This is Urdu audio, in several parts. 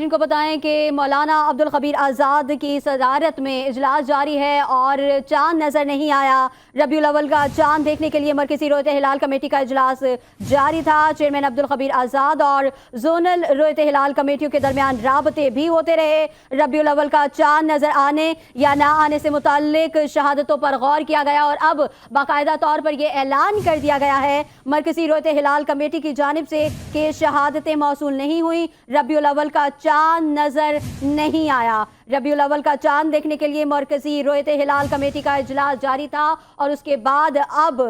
ناظرین کو بتائیں کہ مولانا عبدالخبیر آزاد کی صدارت میں اجلاس جاری ہے اور چاند نظر نہیں آیا۔ ربیع الاول کا چاند دیکھنے کے لیے مرکزی رویت ہلال کمیٹی کا اجلاس جاری تھا۔ چیئرمین عبدالخبیر آزاد اور زونل رویت ہلال کمیٹیوں کے درمیان رابطے بھی ہوتے رہے۔ ربیع الاول کا چاند نظر آنے یا نہ آنے سے متعلق شہادتوں پر غور کیا گیا اور اب باقاعدہ طور پر یہ اعلان کر دیا گیا ہے مرکزی رویت ہلال کمیٹی کی جانب سے کہ شہادتیں موصول نہیں ہوئی، ربیع الاول کا چاند نظر نہیں آیا۔ ربیع الاول کا چاند دیکھنے کے لیے مرکزی رویت ہلال کمیٹی کا اجلاس جاری تھا اور اس کے بعد اب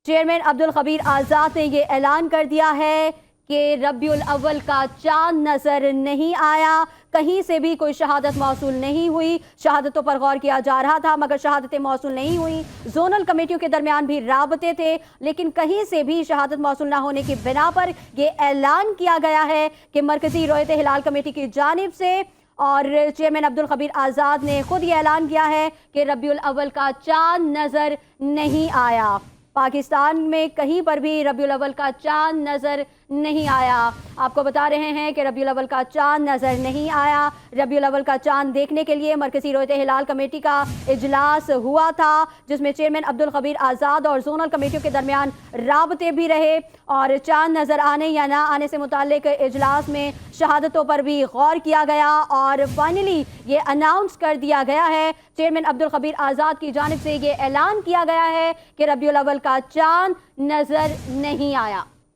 چیئرمین عبدالخبیر آزاد نے یہ اعلان کر دیا ہے کہ ربیع الاول کا چاند نظر نہیں آیا، کہیں سے بھی کوئی شہادت موصول نہیں ہوئی۔ شہادتوں پر غور کیا جا رہا تھا مگر شہادتیں موصول نہیں ہوئیں۔ زونل کمیٹیوں کے درمیان بھی رابطے تھے لیکن کہیں سے بھی شہادت موصول نہ ہونے کی بنا پر یہ اعلان کیا گیا ہے کہ مرکزی رویت ہلال کمیٹی کی جانب سے، اور چیئرمین عبدالخبیر آزاد نے خود یہ اعلان کیا ہے کہ ربیع الاول کا چاند نظر نہیں آیا۔ پاکستان میں کہیں پر بھی ربیع الاول کا چاند نظر نہیں آیا۔ آپ کو بتا رہے ہیں کہ ربیع الاول کا چاند نظر نہیں آیا۔ ربیع الاول کا چاند دیکھنے کے لیے مرکزی رویت ہلال کمیٹی کا اجلاس ہوا تھا جس میں چیئرمین عبدالخبیر آزاد اور زونل کمیٹیوں کے درمیان رابطے بھی رہے اور چاند نظر آنے یا نہ آنے سے متعلق اجلاس میں شہادتوں پر بھی غور کیا گیا اور فائنلی یہ اناؤنس کر دیا گیا ہے، چیئرمین عبدالخبیر آزاد کی جانب سے یہ اعلان کیا گیا ہے کہ ربیع الاول کا چاند نظر نہیں آیا۔